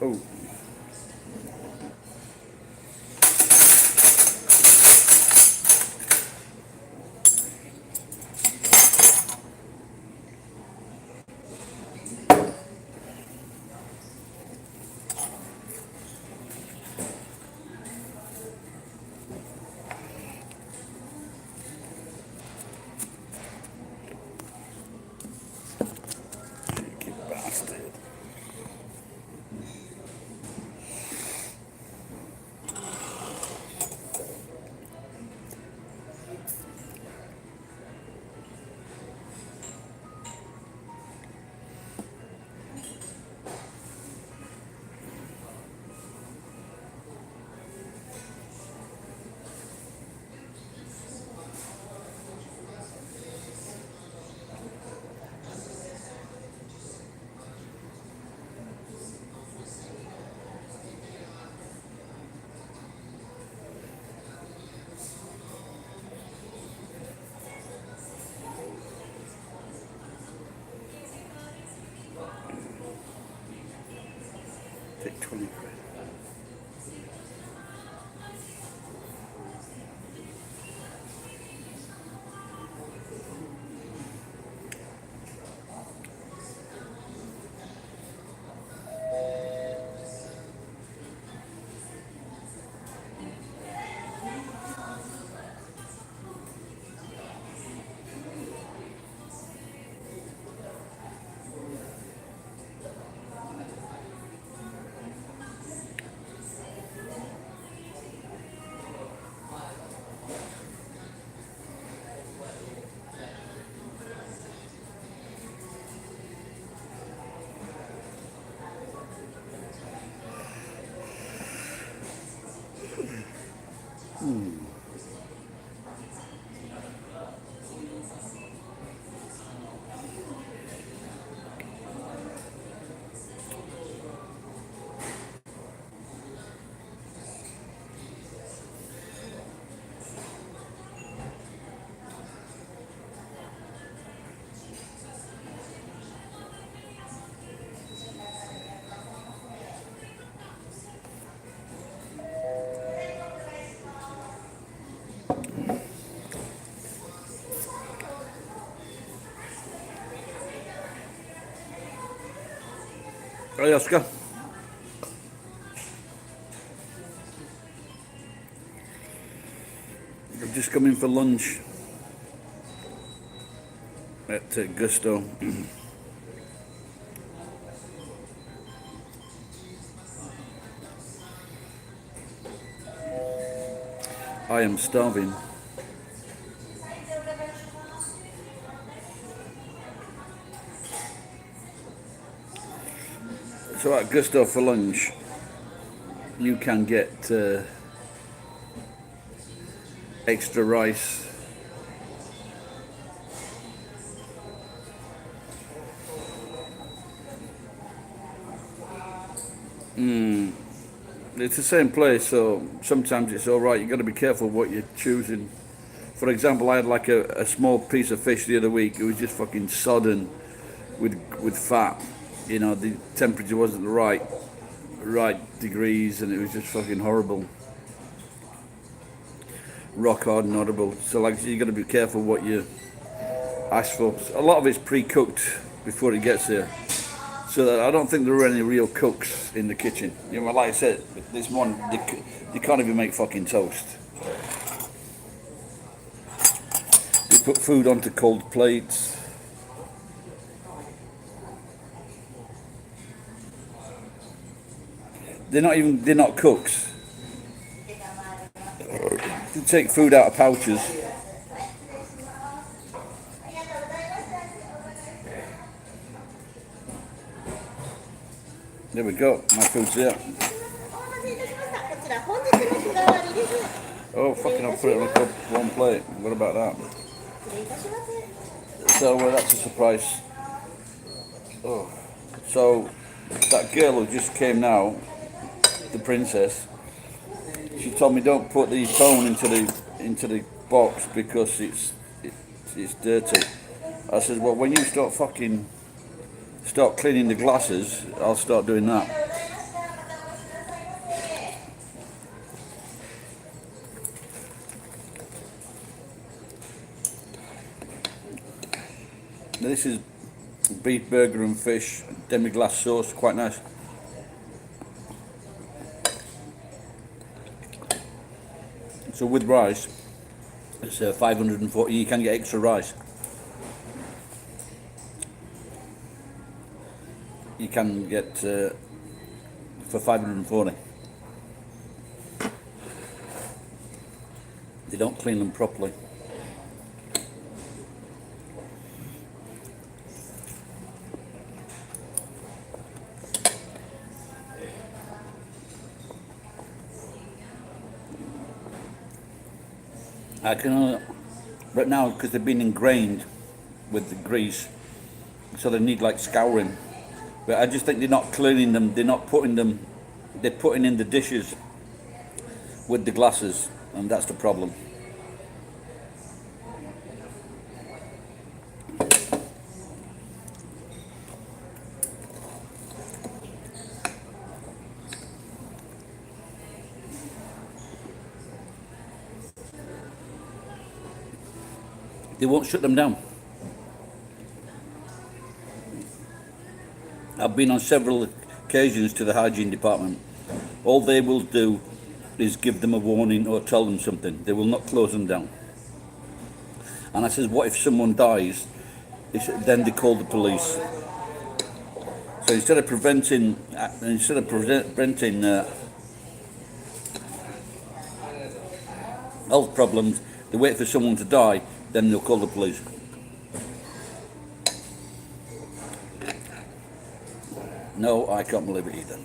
Oh. Cheeky bastard. Take 20 quid. Hey Oscar. I've just come in for lunch at Gusto. I am starving. So at Gusto for lunch, you can get extra rice, it's the same place, so sometimes it's alright. You've got to be careful what you're choosing. For example, I had like a small piece of fish the other week. It was just fucking sodden with fat. You know, the temperature wasn't the right degrees, and it was just fucking horrible. Rock hard and audible. So like, you got to be careful what you ask for. A lot of it's pre-cooked before it gets there, so that I don't think there are any real cooks in the kitchen. You know, like I said, this one you can't even make fucking toast. You put food onto cold plates. They're not cooks. They take food out of pouches. There we go, my food's there. Oh fucking, I'll put it on one plate. What about that? So that's a surprise. Oh. So that girl who just came now, the princess, she told me don't put the phone into the box because it's dirty. I said, well, when you start cleaning the glasses, I'll start doing that. This is beef burger and fish, demi-glace sauce, quite nice. So with rice, it's 540. You can get extra rice. You can get for 540. They don't clean them properly. I can, right now, because they've been ingrained with the grease, so they need like scouring. But I just think they're not cleaning them. They're not putting them. They're putting in the dishes with the glasses, and that's the problem. They won't shut them down. I've been on several occasions to the hygiene department. All they will do is give them a warning or tell them something. They will not close them down. And I says, what if someone dies? Then they call the police. So instead of preventing health problems, they wait for someone to die, then they'll call the police. No, I can't believe it either.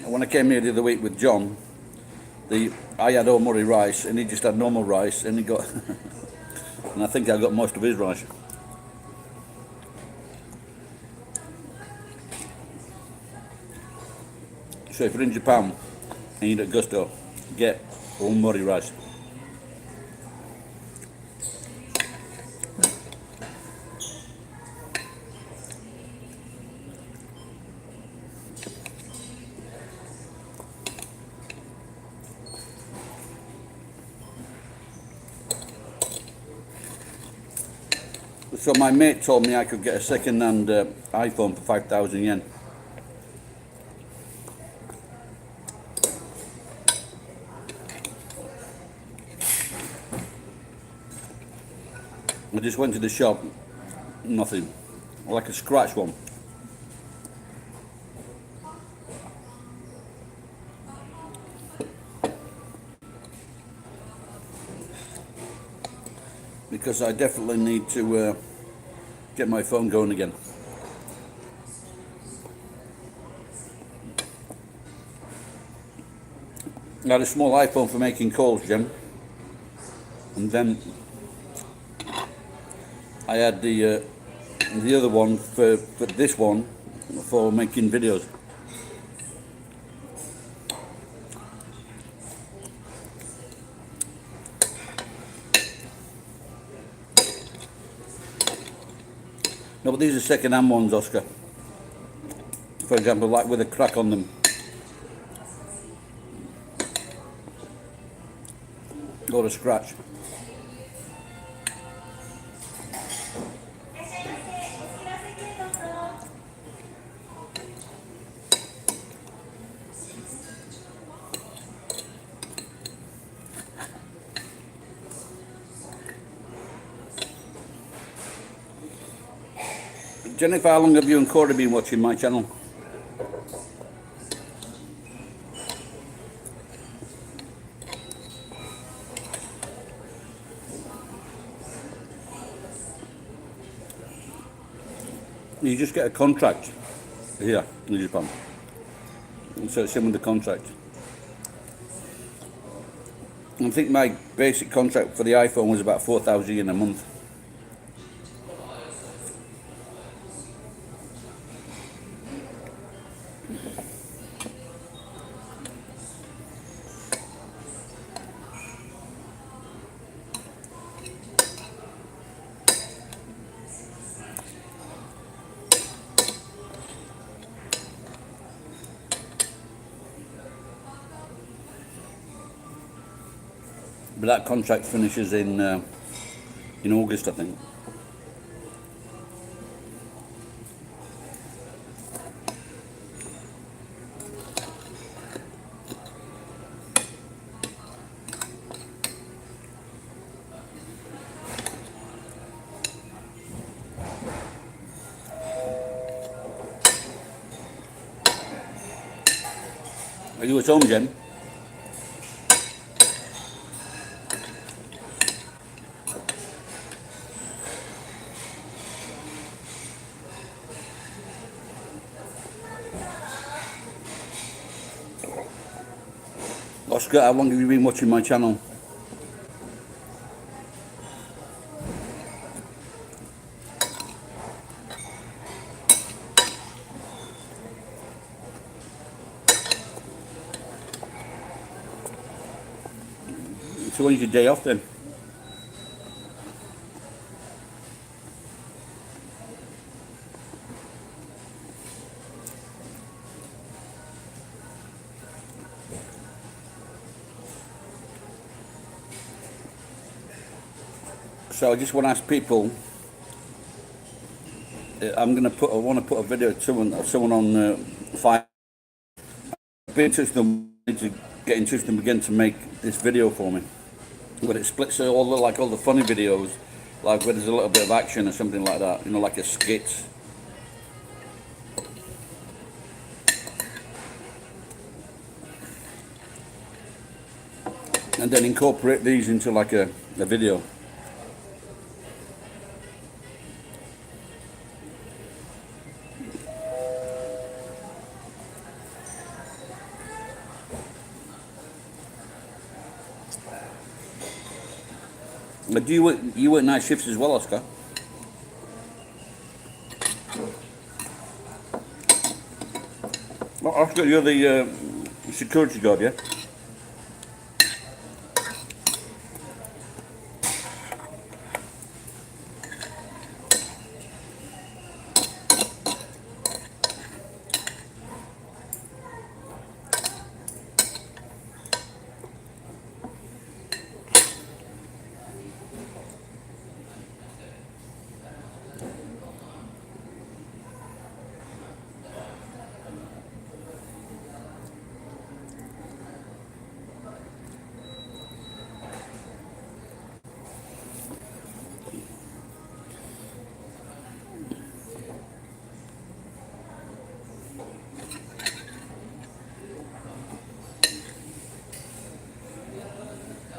When I came here the other week with John, I had omori rice and he just had normal rice, and he got and I think I got most of his rice. So if you're in Japan and you're at Gusto, get omori rice. So my mate told me I could get a second-hand iPhone for 5,000 yen. I just went to the shop, nothing, like a scratch one. Because I definitely need to get my phone going again. I had a small iPhone for making calls, Jim, and then I had the other one for this one for making videos. No, but these are second-hand ones, Oscar. For example, like with a crack on them. Or a scratch. Jennifer, how long have you and Corey been watching my channel? You just get a contract here in Japan. So it's in with the contract. I think my basic contract for the iPhone was about 4,000 yen a month. but that contract finishes in August, I think. Are you at home, Jen? Oscar, how long have you been watching my channel? So when's your day off then? So I just want to ask people. I want to put a video of someone on Fire. Be in touch with them. Need to get in touch with them again to make this video for me. But it splits all the funny videos, like where there's a little bit of action or something like that. You know, like a skit. And then incorporate these into like a video. But do you work night shifts as well, Oscar? Oh, Oscar, you're the security guard, yeah?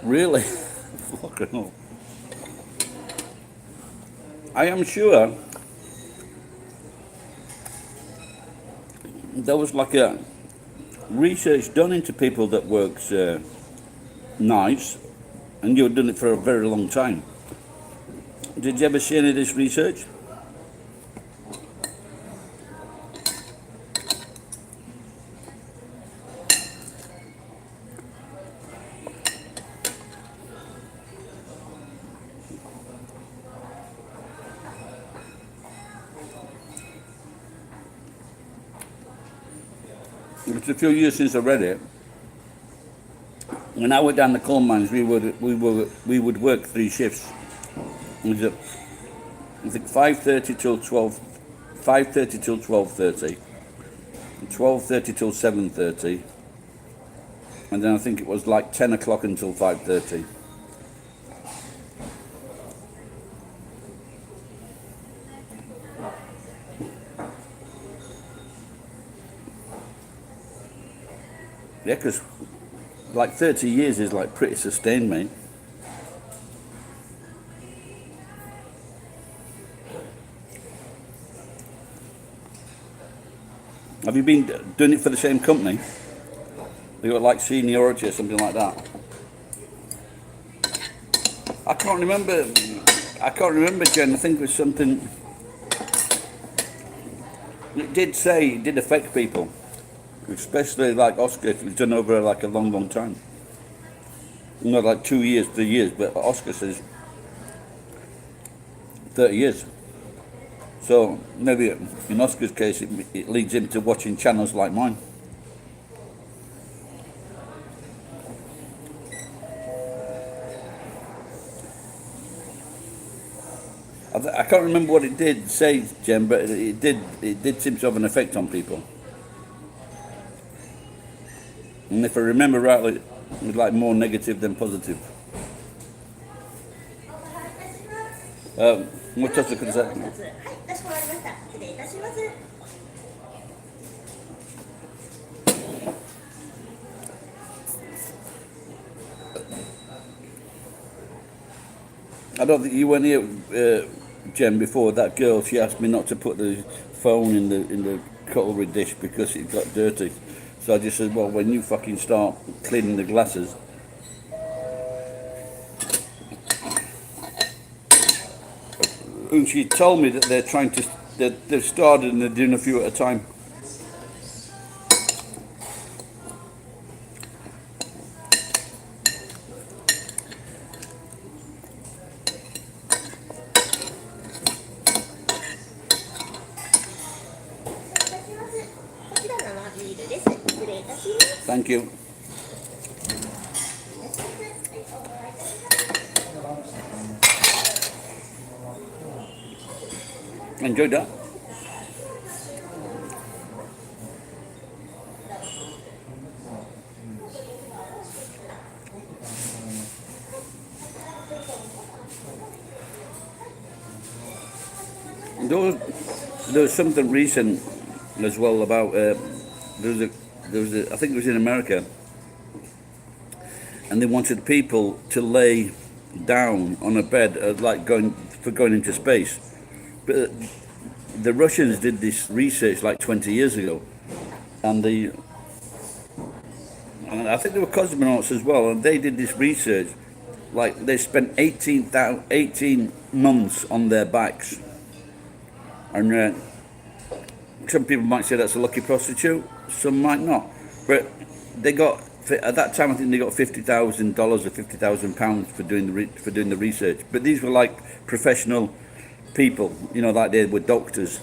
Really? Fucking hell. I am sure there was like a research done into people that works nights, and you've done it for a very long time. Did you ever see any of this research? It's a few years since I read it. When I went down the coal mines, we would work 3 shifts. It was I think 5:30 till 12, 5:30 till 12:30, 12:30 till 7:30, and then I think it was like 10 o'clock until 5:30. Yeah, because like 30 years is like pretty sustained, mate. Have you been doing it for the same company? You got like seniority or something like that? I can't remember, Jen. I think it was something. It did affect people, especially like Oscar. It was done over like a long time. Not like 2 years, 3 years, but Oscar says 30 years. So maybe in Oscar's case, it leads him to watching channels like mine. I can't remember what it did say, Jen, but it did seem to have an effect on people. And if I remember rightly, it was like more negative than positive. もう一つください。はい、かしこまりました。失礼いたします。I don't think you went here, Jen, before. That girl, she asked me not to put the phone in the cutlery dish because it got dirty. So I just said, well, when you fucking start cleaning the glasses. And she told me that they're trying to, that they've started and they're doing a few at a time. Thank you. Enjoyed that. There was something recent as well about I think it was in America, and they wanted people to lay down on a bed like going into space. But the Russians did this research like 20 years ago, and I think there were cosmonauts as well, and they did this research. Like they spent 18 months on their backs, and some people might say that's a lucky prostitute, some might not. But they got, at that time, I think they got $50,000 or £50,000 for doing the research. But these were like professional people, like they were doctors.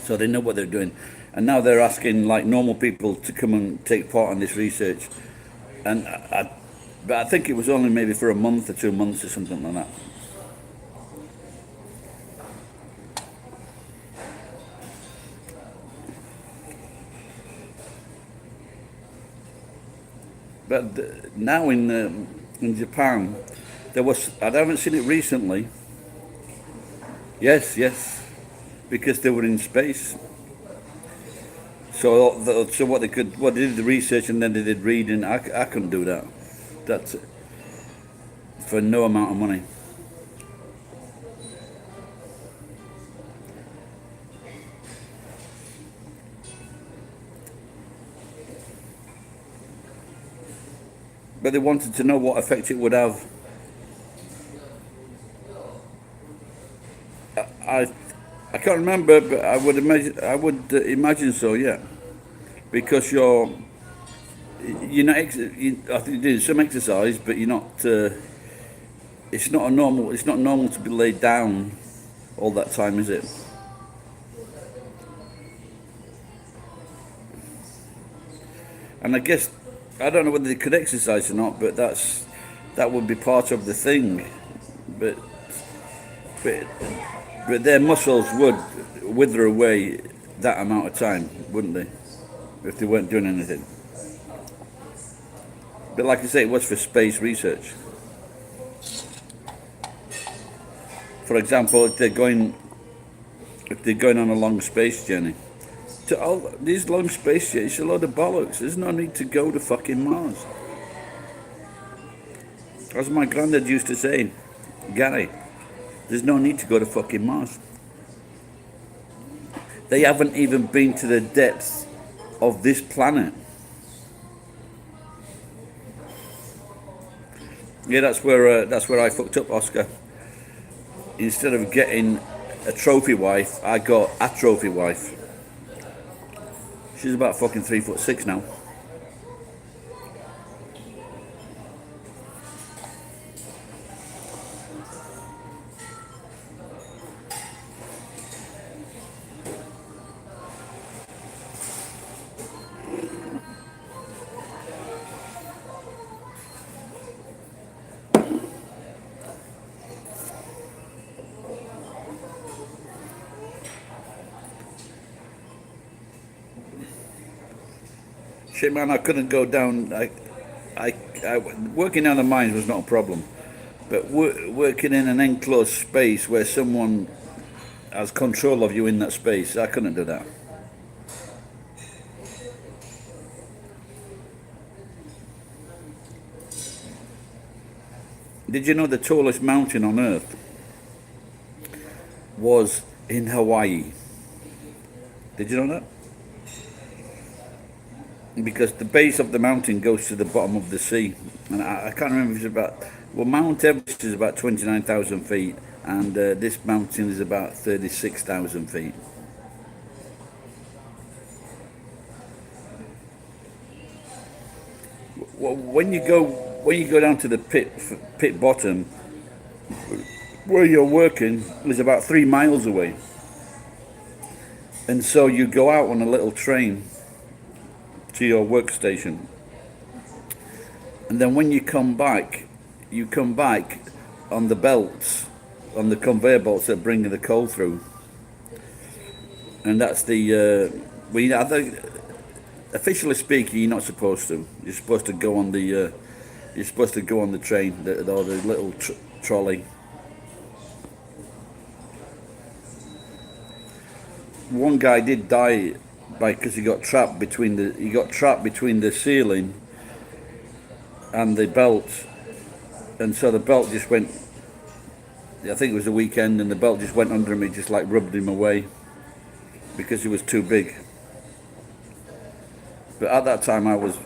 So they know what they're doing. And now they're asking like normal people to come and take part in this research. And but I think it was only maybe for a month or 2 months or something like that. But now in Japan, I haven't seen it recently. Yes, because they were in space. So what they did the research and then they did reading. I couldn't do that. That's for no amount of money. But they wanted to know what effect it would have. I can't remember, but I would imagine so, yeah, because you're not. I think you do some exercise, but you're not. It's not normal to be laid down all that time, is it? And I guess I don't know whether they could exercise or not, but that would be part of the thing. But their muscles would wither away that amount of time, wouldn't they? If they weren't doing anything. But like I say, it was for space research. For example, if they're going on a long space journey, these long space journeys, it's a load of bollocks. There's no need to go to fucking Mars. As my granddad used to say, Gary, there's no need to go to fucking Mars. They haven't even been to the depths of this planet. Yeah, that's where I fucked up, Oscar. Instead of getting a trophy wife, I got a trophy wife. She's about fucking 3'6" now. Shit, man, I couldn't go down. Working down the mines was not a problem, but working in an enclosed space where someone has control of you in that space, I couldn't do that. Did you know the tallest mountain on Earth was in Hawaii? Did you know that? Because the base of the mountain goes to the bottom of the sea, and I can't remember if it's about. Well, Mount Everest is about 29,000 feet, and this mountain is about 36,000 feet. Well, when you go down to the pit bottom, where you're working is about 3 miles away, and so you go out on a little train to your workstation, and then when you come back on the belts, on the conveyor belts that bring the coal through, and that's officially speaking, you're not supposed to. You're supposed to go on the train, or the little trolley. One guy did die because he got trapped between the ceiling and the belt, and so the belt just went. I think it was the weekend, and the belt just went under him. It just like rubbed him away because he was too big. But at that time, I was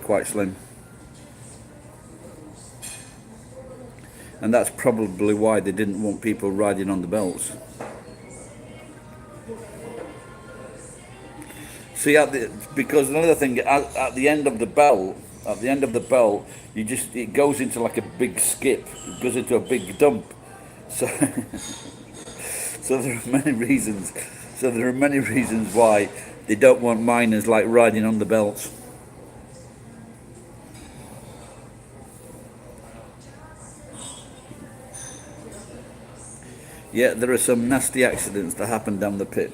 quite slim, and that's probably why they didn't want people riding on the belts. See, because another thing, at the end of the belt, it goes into like a big skip. It goes into a big dump. So, so there are many reasons. So there are many reasons why they don't want miners like riding on the belts. Yeah, there are some nasty accidents that happen down the pit.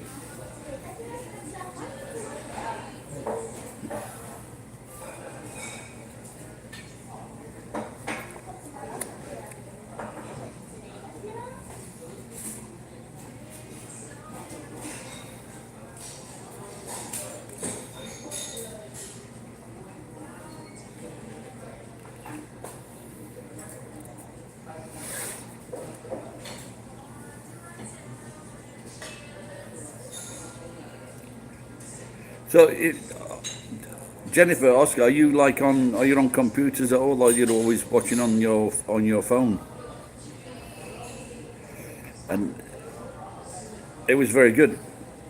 So, Jennifer, Oscar, are you on computers at all, or you're always watching on your phone? And it was very good.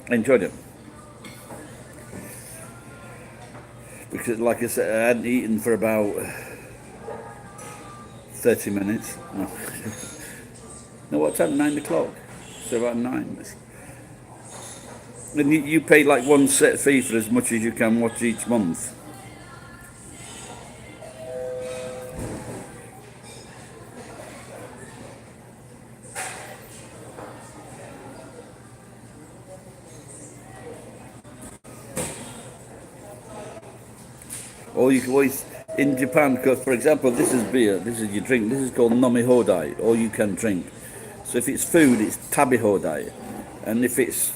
I enjoyed it because, like I said, I hadn't eaten for about 30 minutes. No, no, what time? 9 o'clock. So about 9. And you pay like one set fee for as much as you can watch each month. Or you can always, in Japan, because for example, this is beer, this is your drink, this is called nomihodai, all you can drink. So if it's food, it's tabihodai. And if it's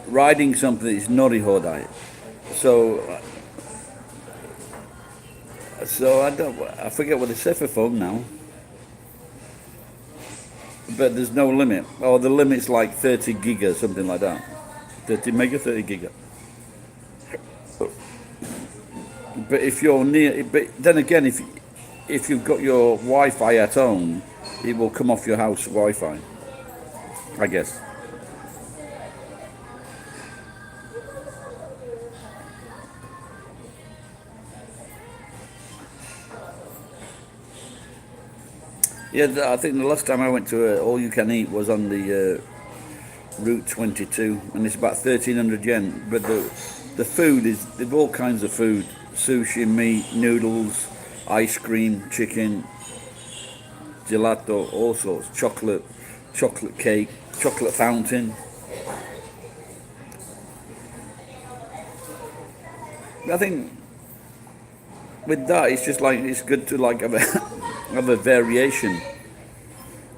riding something, it's norihodai. So I forget what they say for phone now. But there's no limit. Oh, the limit's like 30 giga, something like that. 30 mega, 30 giga. But if you're near, but then again, if you've got your Wi-Fi at home, it will come off your house Wi-Fi, I guess. Yeah, I think the last time I went to All You Can Eat was on the Route 22, and it's about 1,300 yen. But the food is, they've all kinds of food: sushi, meat, noodles, ice cream, chicken, gelato, all sorts, chocolate cake, chocolate fountain. I think with that, it's just like it's good to like have a have a variation,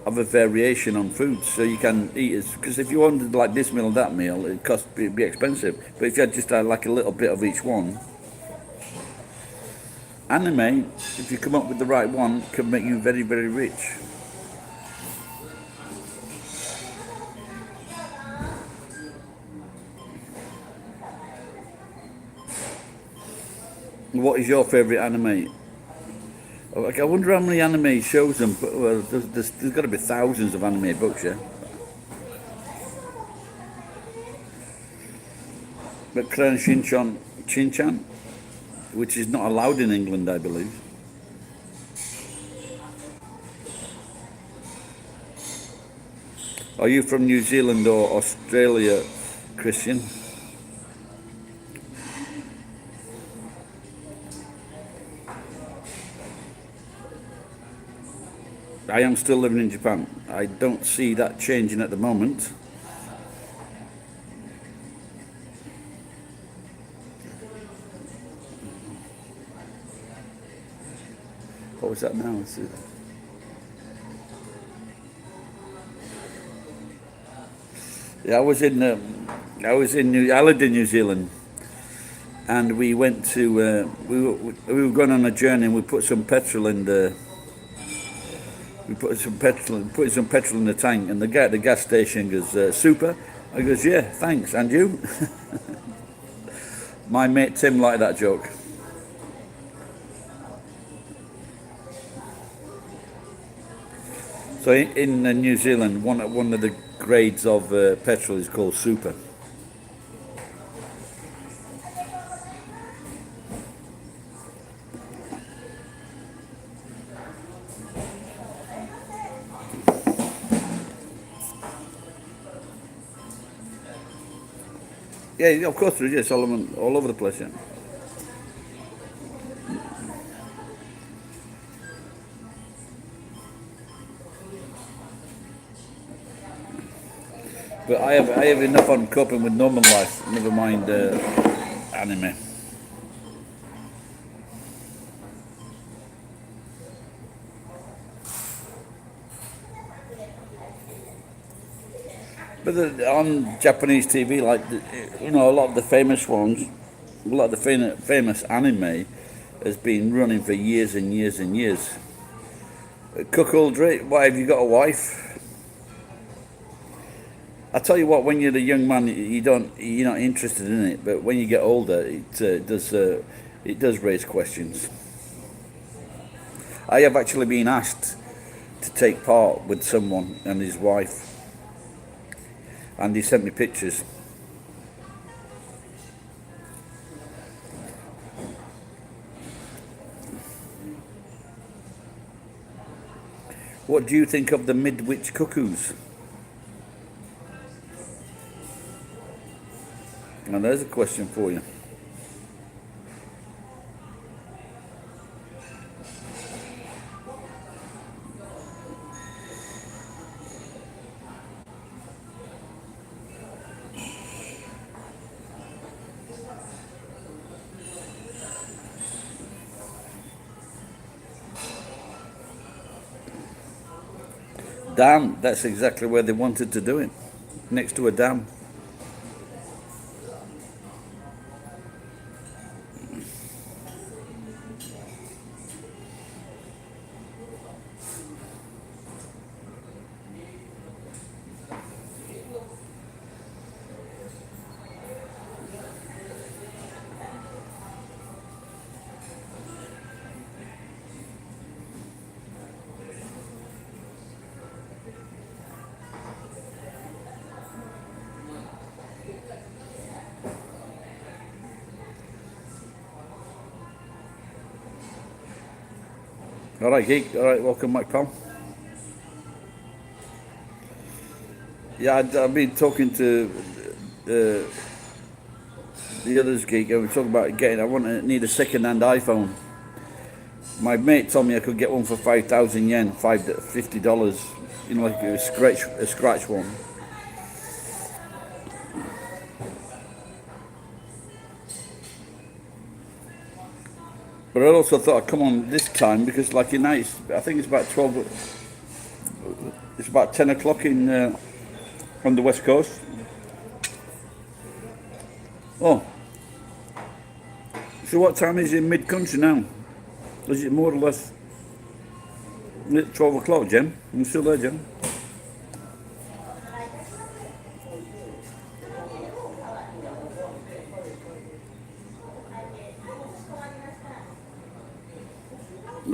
have a variation on foods, so you can eat it. Because if you wanted like this meal and that meal, it'd be expensive. But if you had just had like a little bit of each one, anime, if you come up with the right one, can make you very very rich. What is your favourite anime? Like, I wonder how many anime shows them. But well, there's got to be thousands of anime books, yeah. But Cran Shinchan, which is not allowed in England, I believe. Are you from New Zealand or Australia, Christian? I am still living in Japan. I don't see that changing at the moment. What was that now? Yeah, I lived in New Zealand, and we went to we were going on a journey, and we put some petrol in the put some petrol in the tank, and the guy at the gas station goes, "Super." I goes, "Yeah, thanks." And you? My mate Tim liked that joke. So in New Zealand, one of the grades of petrol is called super. Yeah, of course there is. Yeah, Solomon, all over the place. Yeah. But I have enough on coping with normal life. Never mind anime. But on Japanese TV, like a lot of the famous ones, a lot of the famous anime has been running for years and years and years. Cuckoldry. Why have you got a wife? I tell you what, when you're a young man, you're not interested in it. But when you get older, it does raise questions. I have actually been asked to take part with someone and his wife, and he sent me pictures. What do you think of the Midwich Cuckoos? And there's a question for you. Dam, that's exactly where they wanted to do it, next to a dam. All right, geek. All right, welcome back, pal. Yeah, I've been talking to the others, geek. I was talking about need a second-hand iPhone. My mate told me I could get one for 5,000 yen, $50. Like a scratch one. But I also thought I'd come on this time because, like, in night, I think it's about 12. It's about 10 o'clock in on the west coast. Oh, so what time is it in mid-country now? Is it more or less 12 o'clock, Jen? You still there, Jen?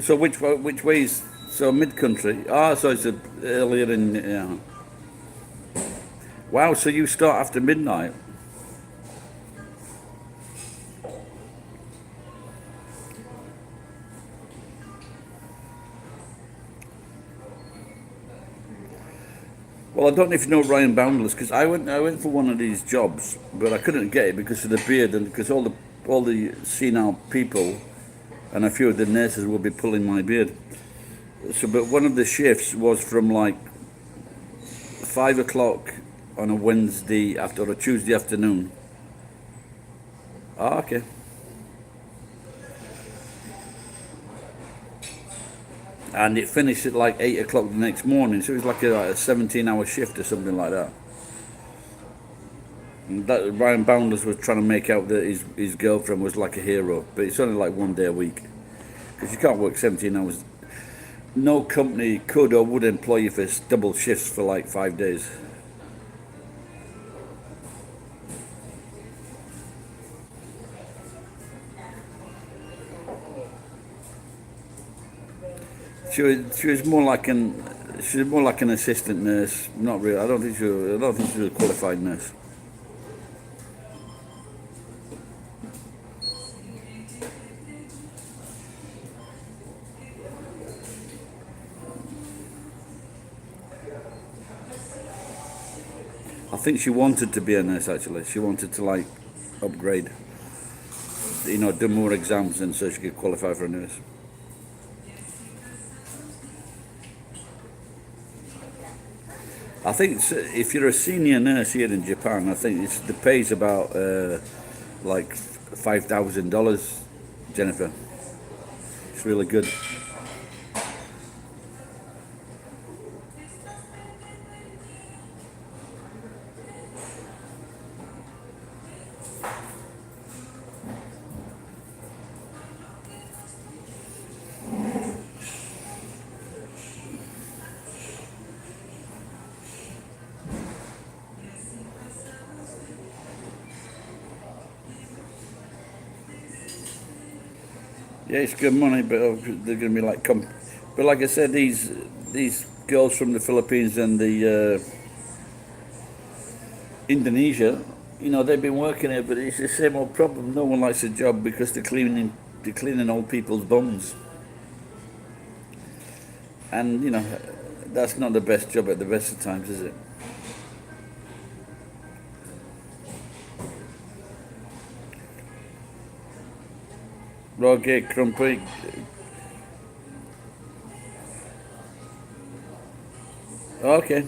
So which way is so mid-country? Ah, so it's earlier in. Yeah. Wow, so you start after midnight? Well, I don't know if you know Ryan Boundless because I went for one of these jobs, but I couldn't get it because of the beard and because all the senile people and a few of the nurses will be pulling my beard. So, but one of the shifts was from like 5 o'clock on a Wednesday after or a Tuesday afternoon. Ah, okay. And it finished at like 8 o'clock the next morning, so it was like a 17-hour shift or something like that. And that Ryan Boundless was trying to make out that his girlfriend was like a hero, but it's only like 1 day a week because you can't work 17 hours. No company could or would employ you for double shifts for like 5 days. She was more like an assistant nurse. Not really. I don't think she was a qualified nurse. I think she wanted to be a nurse actually. She wanted to like upgrade, do more exams and so she could qualify for a nurse. I think if you're a senior nurse here in Japan, I think the pay's about like $5,000, Jennifer. It's really good. Yeah, it's good money, but they're going to be like but like I said, these girls from the Philippines and the Indonesia, they've been working here, but it's the same old problem. No one likes a job because they're cleaning old people's bones, and that's not the best job at the best of times, is it? Roger Crumpy. Okay,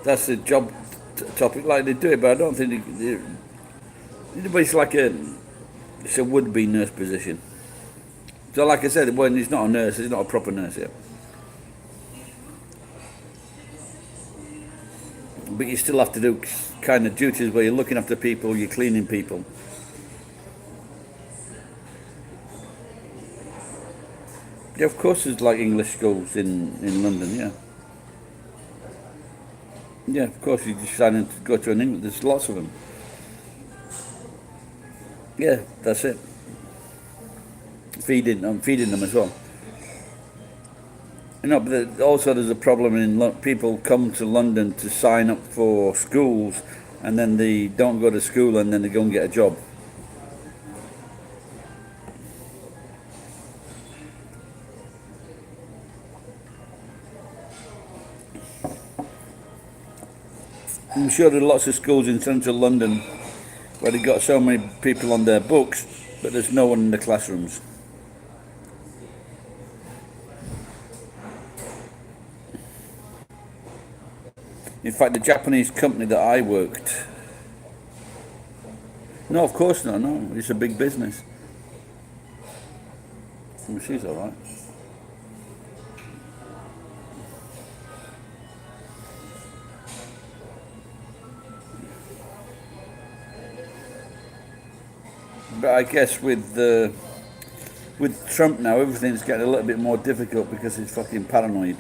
that's the job topic. Like they do it, but I don't think but it's a would-be nurse position. So, like I said, when he's not a nurse, he's not a proper nurse yet. But you still have to do kind of duties where you're looking after people, you're cleaning people. Yeah, of course, there's like English schools in London. Yeah, yeah, of course. You decide to go to an English. There's lots of them. Yeah, that's it. I'm feeding them as well. But also there's a problem in people come to London to sign up for schools, and then they don't go to school, and then they go and get a job. I'm sure there are lots of schools in central London where they've got so many people on their books, but there's no one in the classrooms. In fact, the Japanese company that I worked, no, of course not, no, it's a big business. Well, she's all right. But I guess with Trump now, everything's getting a little bit more difficult because he's fucking paranoid.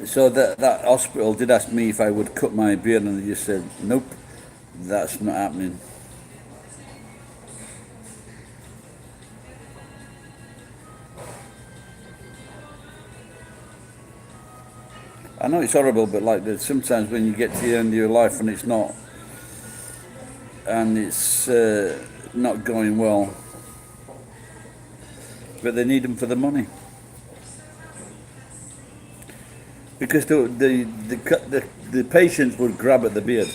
So that hospital did ask me if I would cut my beard, and I just said, nope, that's not happening. I know it's horrible, but like sometimes when you get to the end of your life and it's not going well, but they need them for the money. Because the patients would grab at the beard,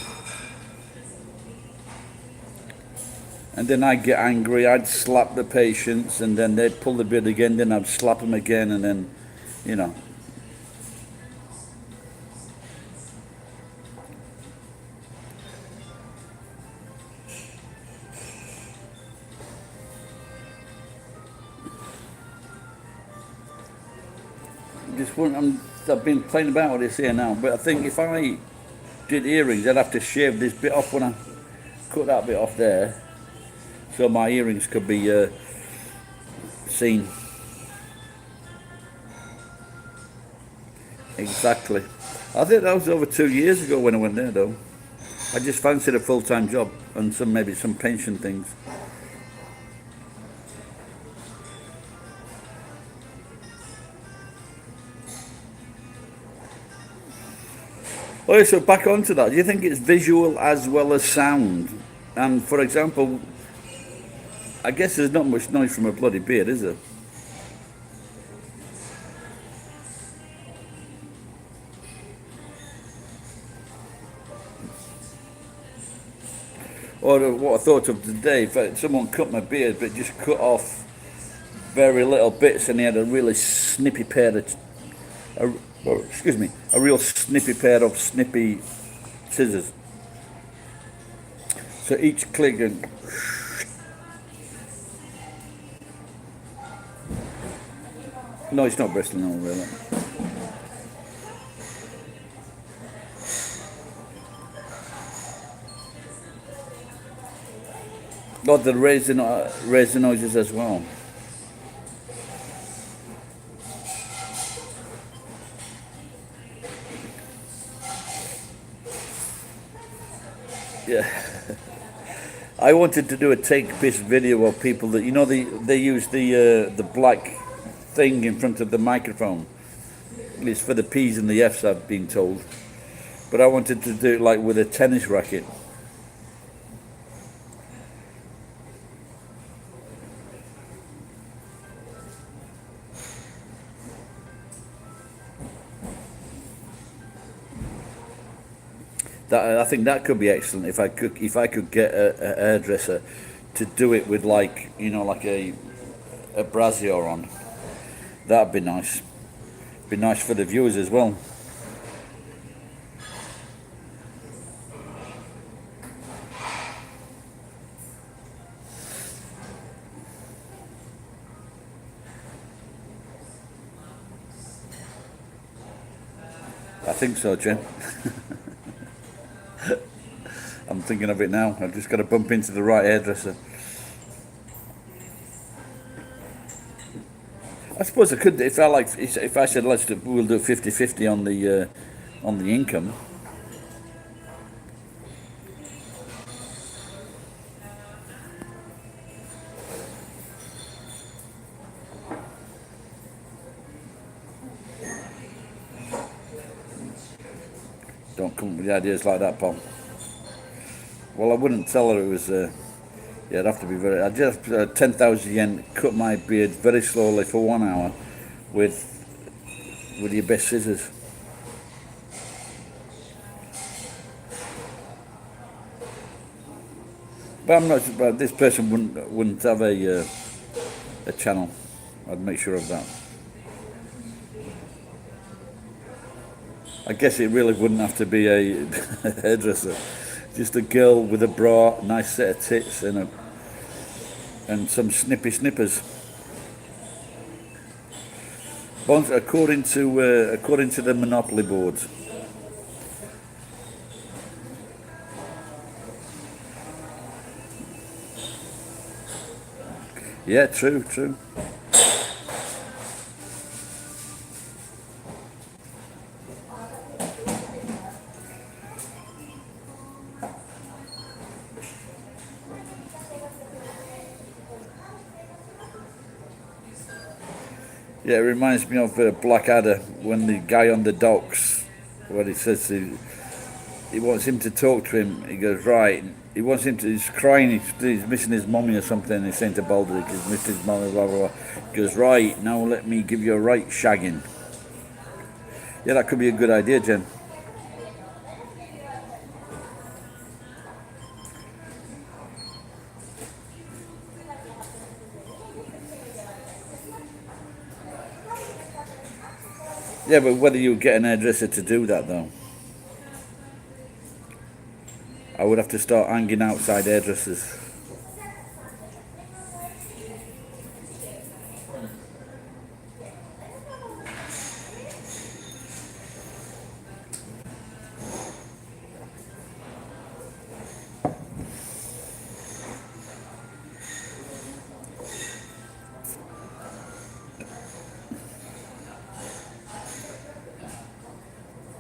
and then I'd get angry. I'd slap the patients, and then they'd pull the beard again. Then I'd slap them again, and then, you know. I've been playing about with this here now, but I think if I did earrings, I'd have to shave this bit off when I cut that bit off there, so my earrings could be seen. Exactly. I think that was over 2 years ago when I went there, though. I just fancied a full-time job and maybe some pension things. Okay, so back onto that. Do you think it's visual as well as sound? And for example, I guess there's not much noise from a bloody beard, is there? Or what I thought of today, if someone cut my beard but just cut off very little bits, and he had a really snippy pair of, a real snippy pair of snippy scissors. So each click and no, it's not bristling, no, really. Got the razor noises as well. Yeah. I wanted to do a take-piss video of people that, you know, they use the black thing in front of the microphone. It's for the P's and the F's, I've been told. But I wanted to do it like with a tennis racket. I think that could be excellent if I could get a hairdresser to do it with, like, you know, like a brassiere on. That'd be nice. Be nice for the viewers as well. I think so, Jen. I'm thinking of it now. I've just got to bump into the right hairdresser. I suppose I could, if I said we'll do 50-50 on the income. Don't come up with ideas like that, Paul. Well, I wouldn't tell her it was. Yeah, it'd have to be very. I'd just 10,000 yen, cut my beard very slowly for 1 hour, with your best scissors. But I'm not. But this person wouldn't have a channel. I'd make sure of that. I guess it really wouldn't have to be a hairdresser. Just a girl with a bra, nice set of tits, and some snippers. According to the Monopoly board. Yeah, true. Yeah, it reminds me of Blackadder when the guy on the docks, when he says he wants him to talk to him. He goes, right. He wants him to. He's crying. He's missing his mummy or something. He's saying to Baldric, he's missed his mummy. Blah blah blah. He goes, right. Now let me give you a right shagging. Yeah, that could be a good idea, Jen. Yeah, but whether you get an hairdresser to do that though, I would have to start hanging outside hairdressers.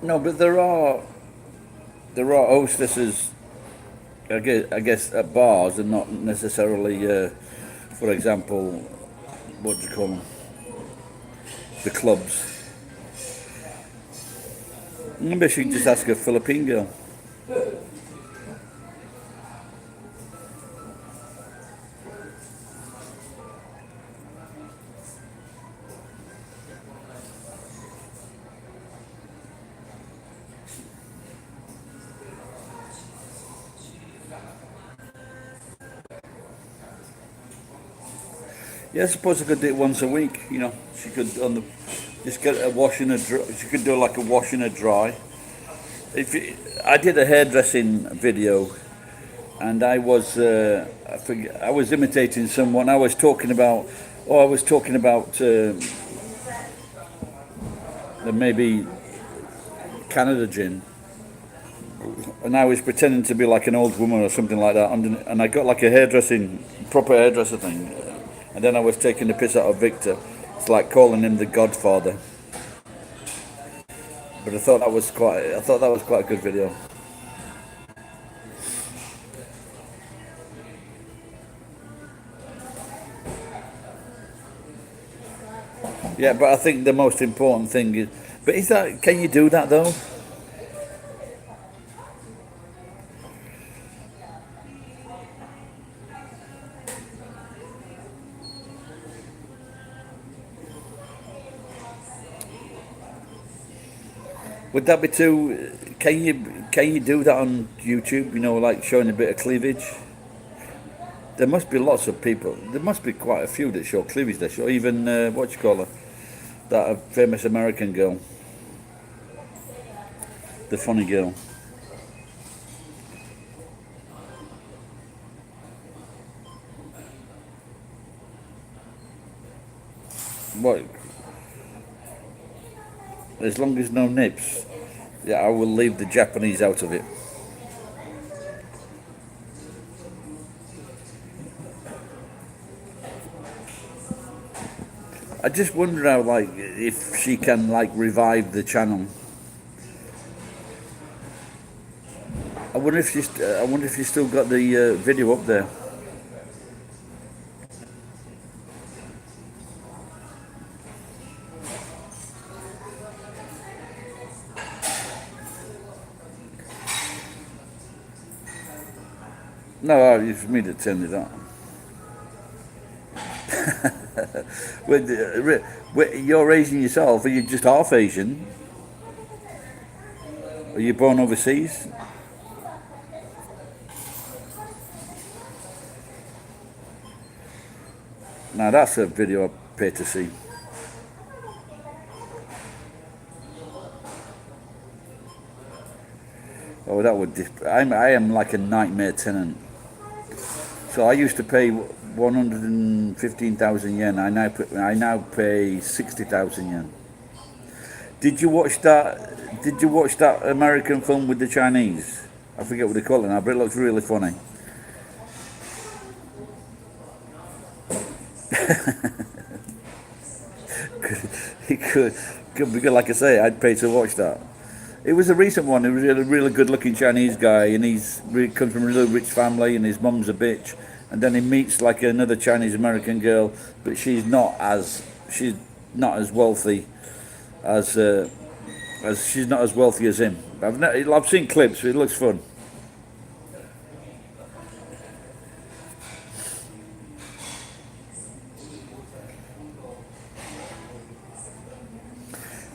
No, but there are hostesses. I guess at bars and not necessarily, for example, what do you call them? The clubs. Maybe she could just ask a Philippine girl. Yeah, I suppose I could do it once a week. You know, she could just get a wash and a dry. She could do like a wash and a dry. I did a hairdressing video, and I was imitating someone. I was talking about maybe Canada gin, and I was pretending to be like an old woman or something like that, and I got like a proper hairdresser thing. And then I was taking the piss out of Victor. It's like calling him the Godfather. But I thought that was quite a good video. Yeah, but I think the most important thing is. But can you do that though? Would that be too? Can you do that on YouTube? You know, like showing a bit of cleavage. There must be lots of people. There must be quite a few that show cleavage. They show even what you call her, that famous American girl, the funny girl. What? As long as no nips, yeah, I will leave the Japanese out of it. I just wonder how, like, if she can, like, revive the channel. I wonder if she's still got the video up there. No, it's me that turned it on. You're Asian yourself. Are you just half Asian? Are you born overseas? Now that's a video I pay to see. Oh, that would. I am like a nightmare tenant. So I used to pay 115,000 yen. I now pay 60,000 yen. Did you watch that? Did you watch that American film with the Chinese? I forget what they call it now, but it looks really funny. It could be good. Like I say, I'd pay to watch that. It was a recent one. It was a really good-looking Chinese guy, and comes from a really rich family, and his mum's a bitch. And then he meets like another Chinese American girl, but she's not as wealthy as she's not as wealthy as him. I've seen clips. It looks fun.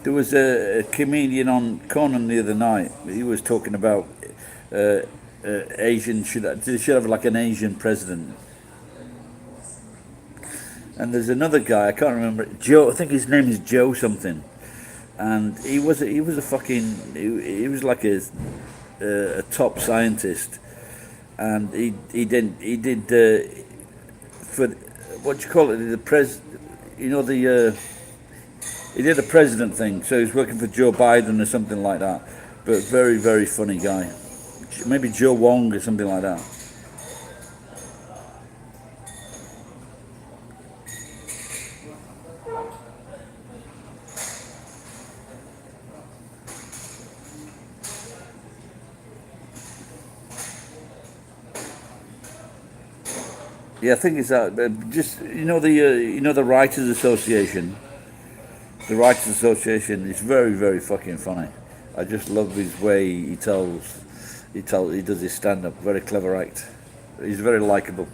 There was a comedian on Conan the other night. He was talking about Asian should have like an Asian president. And there's another guy, I can't remember, Joe. I think his name is Joe something. And he was like a top scientist, and he did for what do you call it, he did a president thing, so he's working for Joe Biden or something like that. But very, very funny guy. Maybe Joe Wong or something like that. Yeah, I think it's that. Just the Writers Association. The Writers Association is very, very fucking funny. I just love his way he does his stand-up. Very clever act. He's very likable.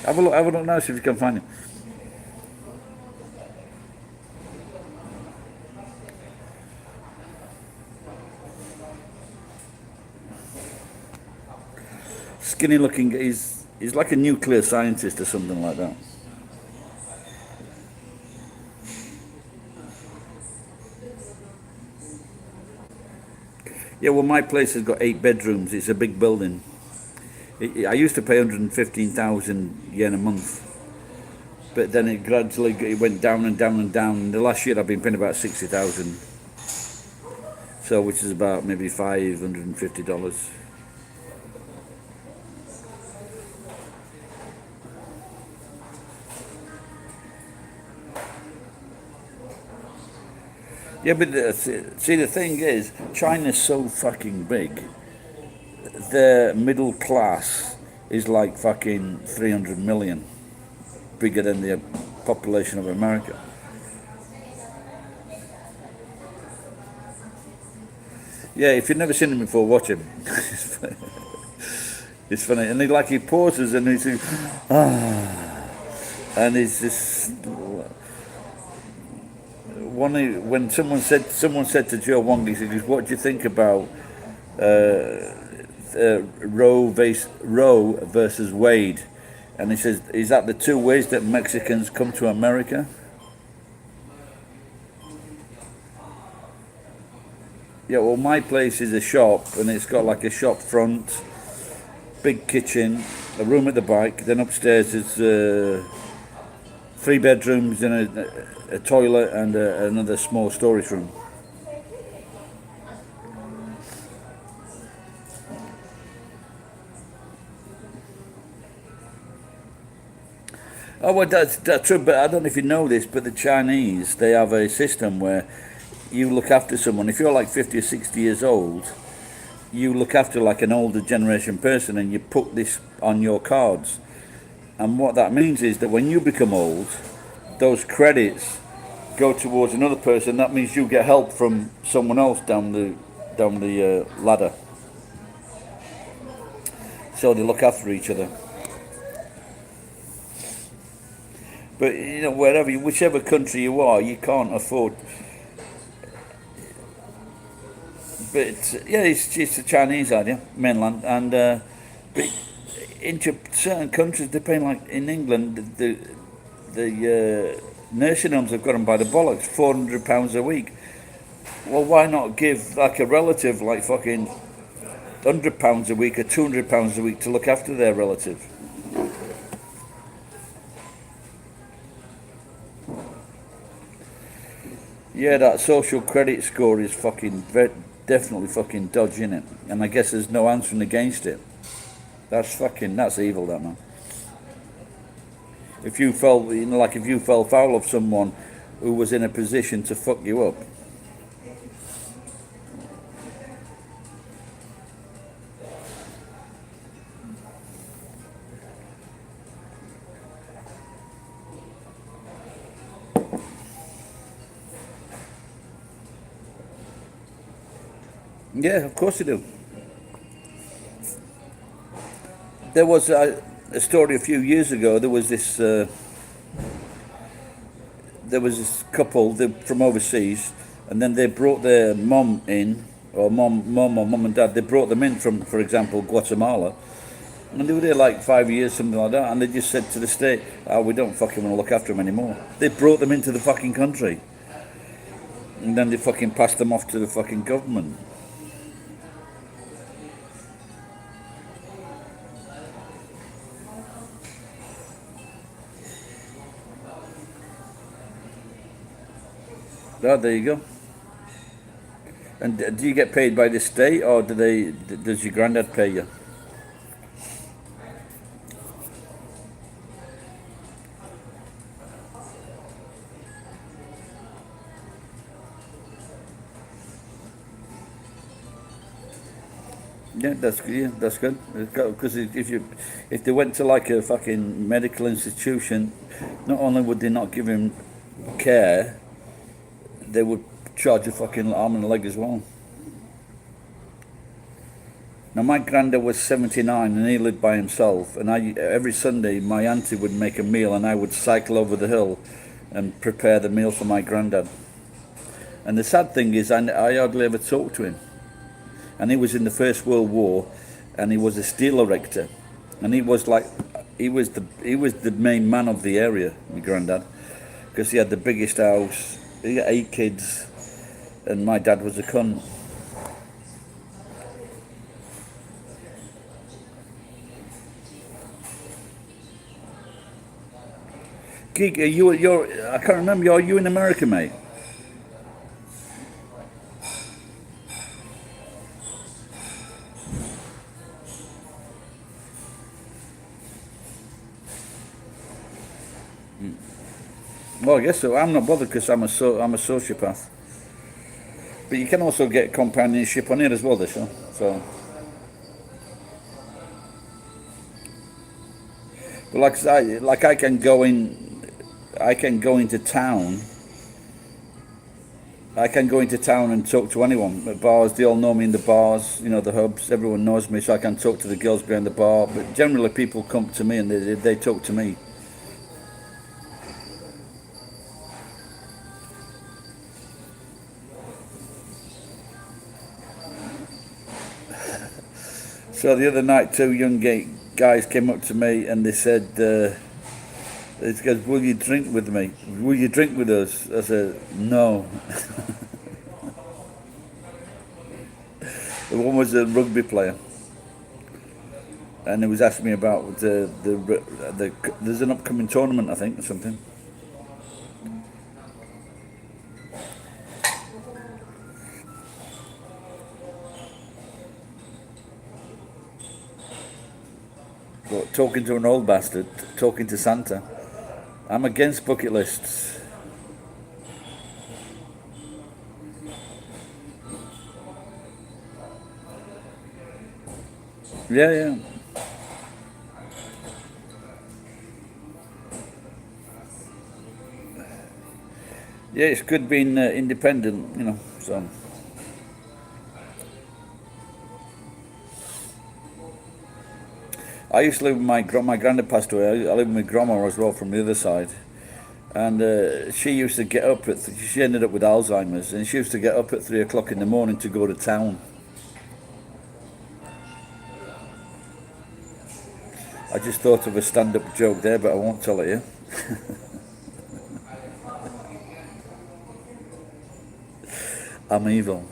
Have a look now, see if you can find him. Skinny looking. He's like a nuclear scientist or something like that. Yeah, well, my place has got 8 bedrooms. It's a big building. I used to pay 115,000 yen a month, but then it gradually went down and down and down. The last year I've been paying about 60,000, so which is about maybe $550. Yeah, but see, the thing is, China's so fucking big. Their middle class is like fucking 300 million, bigger than the population of America. Yeah, if you've never seen him before, watch him. It's funny, and he pauses and he's and he's just. When someone said to Joe Wong, he said, "What do you think about Roe versus Wade?" And he says, "Is that the 2 ways that Mexicans come to America?" Yeah, well, my place is a shop, and it's got like a shop front, big kitchen, a room at the back. Then upstairs is 3 bedrooms and a toilet and another small storage room. Oh, well, that's true, but I don't know if you know this, but the Chinese, they have a system where you look after someone. If you're like 50 or 60 years old, you look after like an older generation person, and you put this on your cards. And what that means is that when you become old, those credits go towards another person. That means you get help from someone else down the ladder. So they look after each other. But whichever country you are, you can't afford. But yeah, it's a Chinese idea, mainland, and but in certain countries, they're paying, like in England, the nursing homes have got them by the bollocks, £400 a week. Well, why not give like a relative like fucking £100 a week or £200 a week to look after their relative? Yeah, that social credit score is fucking definitely fucking dodgy, innit? And I guess there's no answering against it. That's evil, that man. If you fell, like if you fell foul of someone who was in a position to fuck you up. Yeah, of course you do. There was a story a few years ago. There was this couple from overseas, and then they brought their mom in, or mom and dad. They brought them in from, for example, Guatemala, and they were there like 5 years, something like that. And they just said to the state, "Oh, we don't fucking want to look after them anymore." They brought them into the fucking country, and then they fucking passed them off to the fucking government. Oh, there you go. And do you get paid by the state, or does your granddad pay you? Yeah, that's good. Because if they went to like a fucking medical institution, not only would they not give him care, they would charge a fucking arm and a leg as well. Now my granddad was 79 and he lived by himself, and every Sunday my auntie would make a meal and I would cycle over the hill and prepare the meal for my granddad. And the sad thing is I hardly ever talked to him. And he was in the First World War, and he was a steel erector, and he was the main man of the area, my granddad, because he had the biggest house. He had 8 kids, and my dad was a cunt. Geek, I can't remember. Are you in America, mate? Well, I guess so. I'm not bothered because I'm a sociopath. But you can also get companionship on here as well, this. So, but I can go into town. I can go into town and talk to anyone at bars. They all know me in the bars, the hubs. Everyone knows me, so I can talk to the girls behind the bar. But generally, people come to me and they talk to me. So the other night, 2 young guys came up to me and they said, "They goes, will you drink with me? Will you drink with us?" I said, "No." The one was a rugby player, and he was asking me about there's an upcoming tournament, I think, or something. But talking to an old bastard, talking to Santa. I'm against bucket lists. Yeah. Yeah, it's good being independent, so. I used to live with my granddad passed away. I lived with my grandma as well from the other side, and she used to get up she ended up with Alzheimer's, and she used to get up at 3 o'clock in the morning to go to town. I just thought of a stand-up joke there, but I won't tell it you. I'm evil.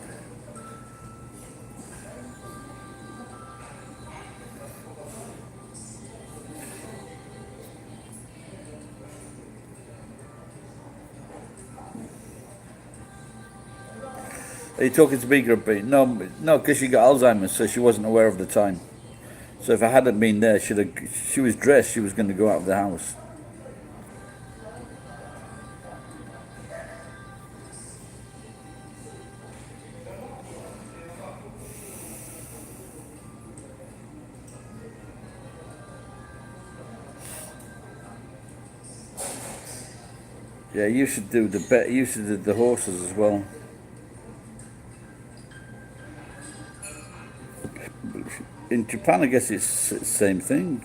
Are you talking to me, Grumpy? No, no, because she got Alzheimer's, so she wasn't aware of the time. So if I hadn't been there, she was dressed, she was going to go out of the house. Yeah, you should do the bet. You should do the horses as well. In Japan, I guess it's the same thing.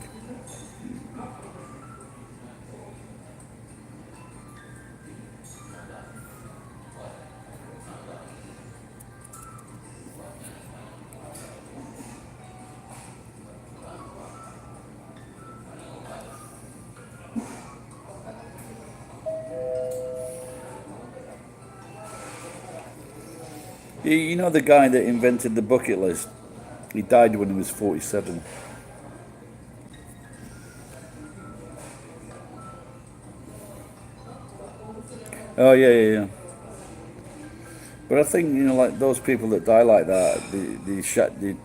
You know the guy that invented the bucket list? He died when he was 47. Oh yeah. But I think like those people that die like that, they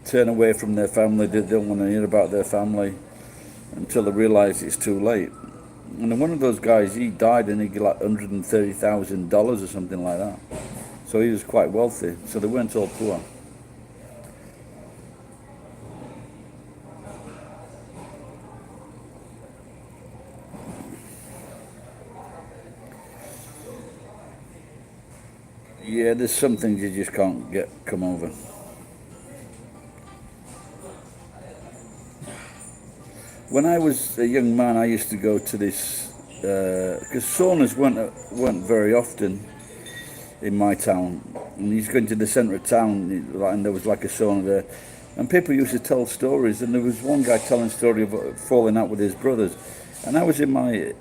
turn away from their family. They don't want to hear about their family until they realise it's too late. And one of those guys, he died and he got like $130,000 or something like that. So he was quite wealthy. So they weren't all poor. Yeah, there's some things you just can't come over. When I was a young man, I used to go to this because saunas weren't very often in my town. And he's going to the centre of town, and there was like a sauna there, and people used to tell stories. And there was one guy telling a story of falling out with his brothers, and I was in my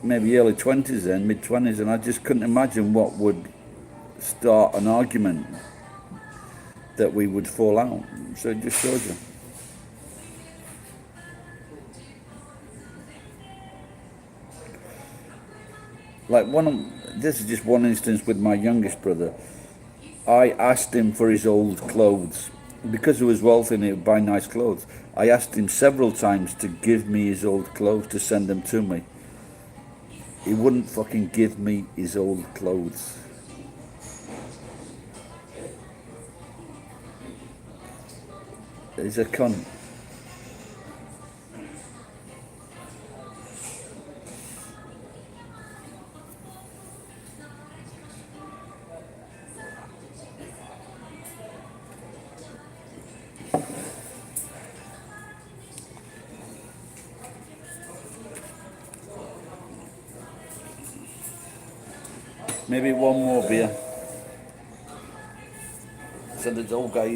maybe early 20s then, mid 20s, and I just couldn't imagine what would start an argument that we would fall out. So it just shows you. Like this is just one instance with my youngest brother. I asked him for his old clothes. Because he was wealthy and he would buy nice clothes, I asked him several times to give me his old clothes, to send them to me. He wouldn't fucking give me his old clothes. He's a cunt. Maybe one more beer. So the old guy